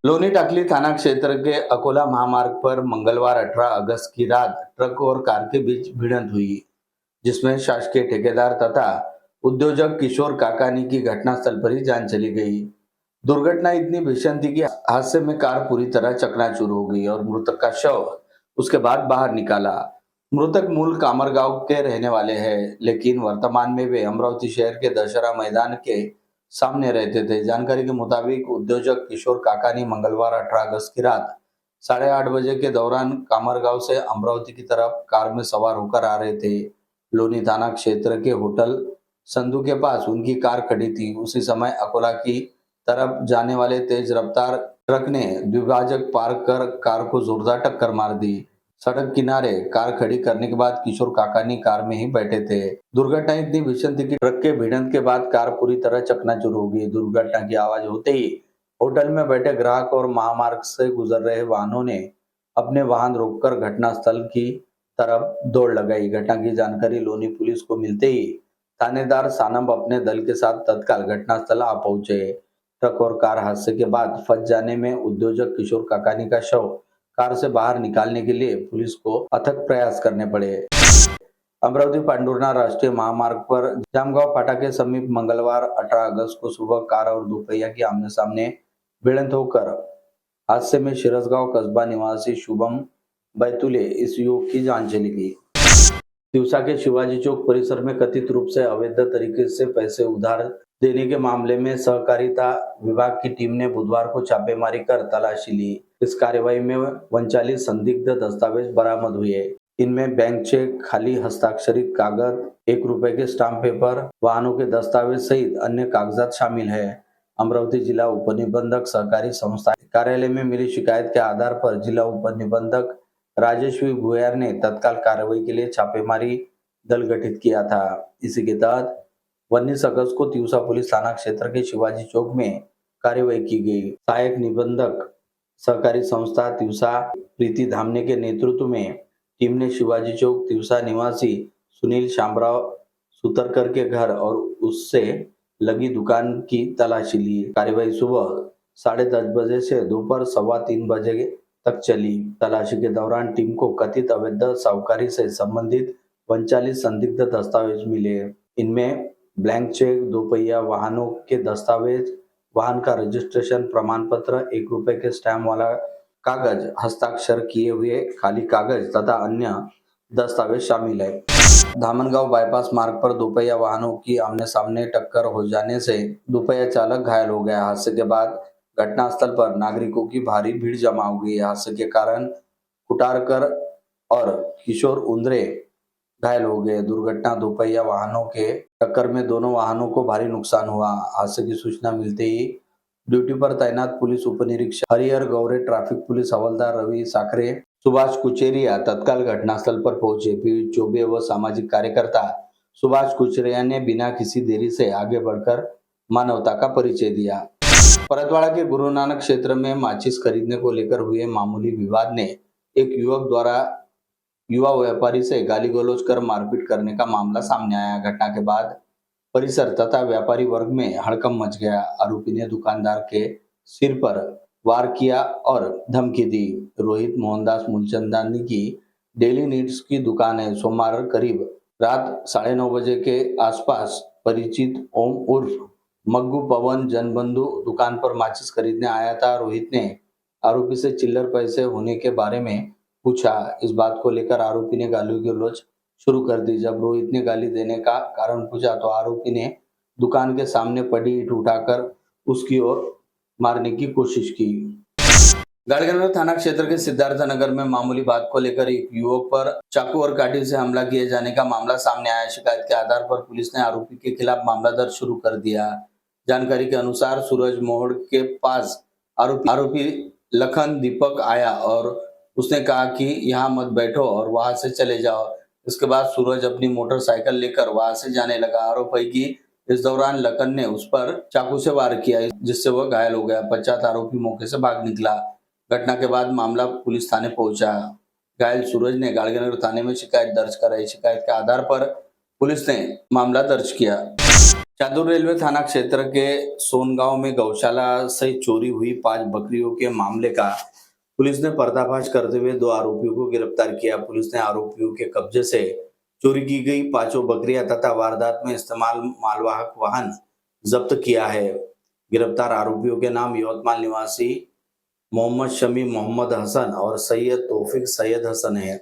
लोनी टाकली थाना क्षेत्र के अकोला महामार्ग पर मंगलवार 18 अगस्त की रात ट्रक और कार के बीच भिड़ंत हुई, जिसमें शासकीय ठेकेदार तथा उद्योजक किशोर काकानी की घटनास्थल पर ही जान चली गई। दुर्घटना इतनी भीषण थी कि हादसे में कार पूरी तरह चकनाचूर हो गई और मृतक का शव उसके बाद बाहर निकाला। मृतक मूल कामरगांव के रहने वाले हैं, लेकिन वर्तमान में वे अमरावती शहर के दशहरा मैदान के सामने रहते थे। जानकारी के मुताबिक उद्योजक किशोर काकानी मंगलवार 18 अगस्त की रात 8:30 बजे के दौरान कामरगांव से अमरावती की तरफ कार में सवार होकर आ रहे थे। लोनी थाना क्षेत्र के होटल संधू के पास उनकी कार खड़ी थी। उसी समय अकोला की तरफ जाने वाले तेज रफ्तार ट्रक ने द्विभाजक पार कर कार को जोरदार टक्कर मार दी। सड़क किनारे कार खड़ी करने के बाद किशोर काकानी कार में ही बैठे थे। दुर्घटना इतनी भीषण थी कि ट्रक के भिड़ंत के बाद कार पूरी तरह चकनाचूर हो गई। दुर्घटना की आवाज होते ही होटल में बैठे ग्राहक और महामार्ग से गुजर रहे वाहनों ने अपने वाहन रोककर घटनास्थल की तरफ दौड़ लगाई। घटना की जानकारी लोनी पुलिस को मिलते ही थानेदार सानम अपने दल के साथ तत्काल घटनास्थल आ पहुंचे। ट्रक और कार हादसे के बाद फंस जाने में उद्योजक किशोर काकानी का शव कार से बाहर निकालने के लिए पुलिस को अथक प्रयास करने पड़े। अमरावती पांडुर्णा राष्ट्रीय महामार्ग पर जामगांव फाटा के समीप मंगलवार 18 अगस्त को सुबह कार और दोपहिया की आमने सामने भिड़ंत होकर हादसे में शिरसगांव कस्बा निवासी शुभम बैतुले इस युवक की जान चली गई। तिवसा के शिवाजी चौक परिसर में कथित रूप से अवैध तरीके से पैसे उधार देने के मामले में सहकारिता विभाग की टीम ने बुधवार को छापेमारी कर तलाशी ली। इस कार्रवाई में 39 संदिग्ध दस्तावेज बरामद हुए। इनमें बैंक चेक, खाली हस्ताक्षरित कागज, ₹1 के स्टाम्प पेपर, वाहनों के दस्तावेज सहित अन्य कागजात शामिल है। अमरावती जिला उपनिबंधक सहकारी संस्था कार्यालय में मिली शिकायत के आधार पर जिला उपनिबंधक राजेश्वी भुयार ने तत्काल कार्रवाई के लिए छापेमारी दल गठित किया था। इसी के तहत 19 अगस्त को तिवसा पुलिस थाना क्षेत्र के शिवाजी चौक में कार्रवाई की गई। सहायक निबंधक सहकारी संस्था तिवसा प्रीति धामने के नेतृत्व में टीम ने शिवाजी चौक तिवसा निवासी सुनील शामराव सुतरकर के घर और उससे लगी दुकान की तलाशी ली। कार्रवाई सुबह 10:30 बजे से दोपहर 3:15 बजे तक चली। तलाशी के दौरान टीम को कथित अवैध साहूकारी से संबंधित 39 संदिग्ध दस्तावेज मिले। इनमें ब्लैंक चेक, दोपहिया वाहनों के दस्तावेज, वाहन का रजिस्ट्रेशन प्रमाण पत्र, ₹1 के स्टैम्प वाला कागज, हस्ताक्षर किए हुए खाली कागज तथा अन्य दस्तावेज शामिल है। धामनगांव बाईपास मार्ग पर दोपहिया वाहनों की आमने सामने टक्कर हो जाने से दोपहिया चालक घायल हो गया। हादसे के बाद घटनास्थल पर नागरिकों की भारी भीड़ जमा हो गई। हादसे के कारण कुटारकर और किशोर उंद्रे घायल हो गए। दुर्घटना दोपहिया वाहनों के टक्कर में दोनों वाहनों को भारी नुकसान हुआ। हादसे की सूचना मिलते ही ड्यूटी पर तैनात पुलिस उपनिरीक्षक हरिहर गौरे, ट्रैफिक पुलिस हवलदार रवि साकरे, सुभाष कुचेरिया तत्काल घटनास्थल पर पहुंचे। पीड़ित चौबे व सामाजिक कार्यकर्ता सुभाष कुचेरिया ने बिना किसी देरी से आगे बढ़कर मानवता का परिचय दिया। परतवाड़ा के गुरु नानक क्षेत्र में माचिस खरीदने को लेकर हुए मामूली विवाद ने एक युवक द्वारा युवा व्यापारी से गाली गलौज कर मारपीट करने का मामला सामने आया। घटना के बाद परिसर तथा व्यापारी वर्ग में हड़कंप मच गया। आरोपी ने दुकानदार के सिर पर वार किया और धमकी दी। रोहित मोहनदास मूलचंदानी की डेली नीड्स की दुकान है। सोमवार करीब रात 9:30 बजे के आसपास परिचित ओम उर्फ मग्गू पवन जनबंधु दुकान पर माचिस खरीदने आया था। रोहित ने आरोपी से चिल्लर पैसे होने के बारे में पूछा। इस बात को लेकर आरोपी ने गाली गलौज शुरू कर दी। जब रोहित ने गाली देने का कारण पूछा तो आरोपी ने दुकान के सामने पड़ी ईंट उठाकर उसकी ओर मारने की कोशिश की। गाड़ीगंज थाना क्षेत्र के सिद्धार्थ नगर में मामूली बात को लेकर एक युवक पर चाकू और काठी से हमला किए जाने का मामला सामने आया। शिकायत के आधार पर पुलिस ने आरोपी के खिलाफ मामला दर्ज शुरू कर दिया। जानकारी के अनुसार सूरज मोड़ के पास आरोपी लखन दीपक आया और उसने कहा कि यहाँ मत बैठो और वहां से चले जाओ। इसके बाद सूरज अपनी मोटरसाइकिल लेकर वहां से जाने लगा। आरोप है कि इस दौरान लखन ने उस पर चाकू से वार किया, जिससे वह घायल हो गया। पश्चात आरोपी मौके से भाग निकला। घटना के बाद मामला पुलिस थाने पहुंचा। घायल सूरज ने गाड़ीनगर थाने में शिकायत दर्ज कराई। शिकायत के आधार पर पुलिस ने मामला दर्ज किया। चादुर रेलवे थाना क्षेत्र के सोनगांव में गौशाला से चोरी हुई 5 बकरियों के मामले का पुलिस ने पर्दाफाश करते हुए 2 आरोपियों को गिरफ्तार किया। पुलिस ने आरोपियों के कब्जे से चोरी की गई पांचों बकरियां तथा वारदात में इस्तेमाल मालवाहक वाहन जब्त किया है। गिरफ्तार आरोपियों के नाम यवतमाल निवासी मोहम्मद शमी मोहम्मद हसन और सैयद तौफीक सैयद हसन है।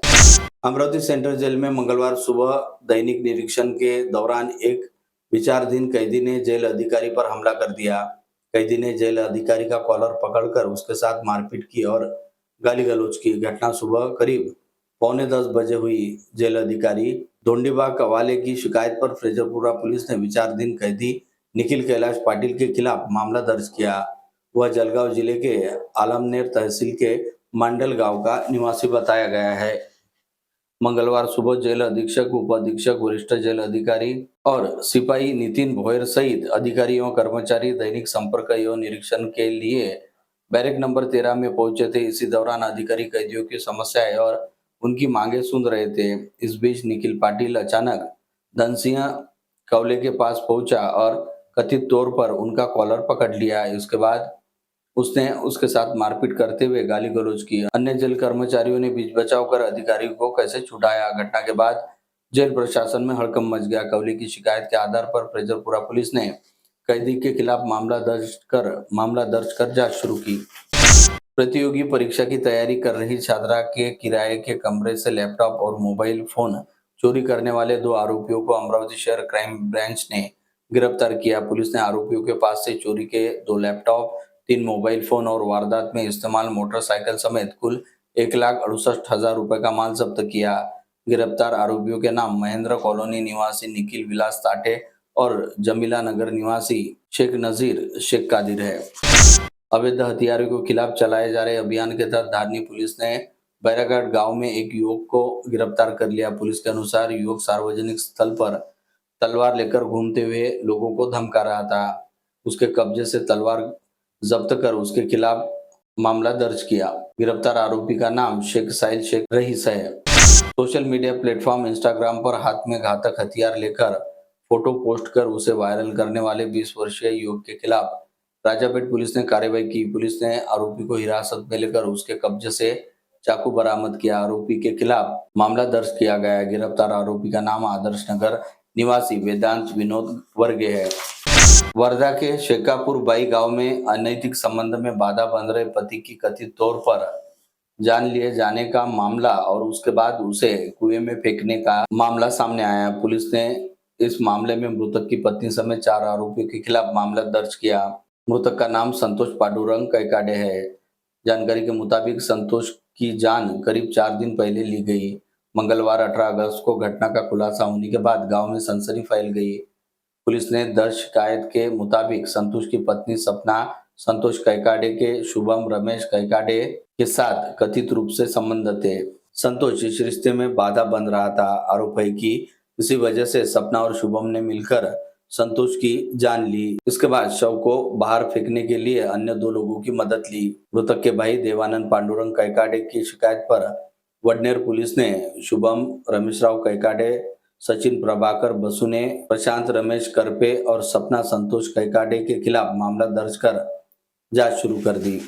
अमरावती सेंट्रल जेल में मंगलवार सुबह दैनिक निरीक्षण के दौरान एक विचाराधीन कैदी ने जेल अधिकारी पर हमला कर दिया। कैदी ने जेल अधिकारी का कॉलर पकड़कर उसके साथ मारपीट की और गाली गलौज की। घटना सुबह करीब 9:45 बजे हुई। जेल अधिकारी धोंडीबाग कवाले की शिकायत पर फ्रेजरपुरा पुलिस ने विचाराधीन कैदी निखिल कैलाश पाटिल के खिलाफ मामला दर्ज किया। वह जलगांव जिले के आलमनेर तहसील के मंडल गांव का निवासी बताया गया है। मंगलवार सुबह जेल अधीक्षक, उप अधीक्षक, वरिष्ठ जेल अधिकारी और सिपाही नितिन भोयर सहित अधिकारी एवं कर्मचारी दैनिक संपर्क एवं निरीक्षण के लिए बैरक नंबर 13 में पहुंचे थे। इसी दौरान अधिकारी कैदियों की समस्याएं और उनकी मांगे सुन रहे थे। इस बीच निखिल पाटिल अचानक धनसिंह कवले के पास पहुंचा और कथित तौर पर उनका कॉलर पकड़ लिया। उसके बाद उसने उसके साथ मारपीट करते हुए गाली गलौज की। अन्य जेल कर्मचारियों ने बीच बचाव कर अधिकारी को कैसे छुड़ाया। घटना के बाद जेल प्रशासन में हड़कंप मच गया। कवली की शिकायत के आधार पर फ्रेजरपुरा पुलिस ने कैदी के खिलाफ मामला दर्ज कर जांच शुरू की। प्रतियोगी परीक्षा की तैयारी कर रही छात्रा के किराए के कमरे से लैपटॉप और मोबाइल फोन चोरी करने वाले 2 आरोपियों को अमरावती शहर क्राइम ब्रांच ने गिरफ्तार किया। पुलिस ने आरोपियों के पास से चोरी के 2 लैपटॉप, 3 मोबाइल फोन और वारदात में इस्तेमाल मोटरसाइकिल समेत कुल 1,68,000 रुपए का माल जब्त किया। गिरफ्तार आरोपियों के नाम महेंद्र कॉलोनी निवासी निखिल विलास ताटे और जमीला नगर निवासी शेख नजीर शेख कादिर है। अवैध हथियारों के खिलाफ चलाए जा रहे अभियान के तहत धारनी पुलिस ने बैराघाट गांव में एक युवक को गिरफ्तार कर लिया। पुलिस के अनुसार युवक सार्वजनिक स्थल पर तलवार लेकर घूमते हुए लोगों को धमका रहा था। उसके कब्जे से तलवार जब्त कर उसके खिलाफ मामला दर्ज किया। गिरफ्तार आरोपी का नाम शेख साहिल शेख रईस है। सोशल मीडिया प्लेटफॉर्म इंस्टाग्राम पर हाथ में घातक हथियार लेकर फोटो पोस्ट कर उसे वायरल करने वाले 20 वर्षीय युवक के खिलाफ राजापेट पुलिस ने कार्रवाई की। पुलिस ने आरोपी को हिरासत में लेकर उसके कब्जे से चाकू बरामद किया। आरोपी के खिलाफ मामला दर्ज किया गया। गिरफ्तार आरोपी का नाम आदर्श नगर निवासी वेदांत विनोद वर्गे है। वर्धा के शेखापुर बाई गांव में अनैतिक संबंध में बाधा बन रहे पति की कथित तौर पर जान लिए जाने का मामला और उसके बाद उसे कुएं में फेंकने का मामला सामने आया। पुलिस ने इस मामले में मृतक की पत्नी समेत 4 आरोपियों के खिलाफ मामला दर्ज किया। मृतक का नाम संतोष पांडुरंग कैकाडे है। जानकारी के मुताबिक संतोष की जान करीब 4 दिन पहले ली गई। मंगलवार 18 अगस्त को घटना का खुलासा होने के बाद गांव में सनसनी फैल गई। पुलिस ने दर्ज शिकायत के मुताबिक संतोष की पत्नी सपना संतोष कैकाडे के शुभम रमेश कैकाडे के साथ कथित रूप से संबंध थे। संतोष इस रिश्ते में बाधा बन रहा था। आरोप है कि इसी वजह से सपना और शुभम ने मिलकर संतोष की जान ली। इसके बाद शव को बाहर फेंकने के लिए अन्य 2 लोगों की मदद ली। मृतक के भाई देवानंद पांडुरंग कैकाडे की शिकायत पर वडनेर पुलिस ने शुभम रमेशराव कैकाडे, सचिन प्रभाकर बसुने, प्रशांत रमेश करपे और सपना संतोष कैकाडे के खिलाफ मामला दर्ज कर जांच शुरू कर दी।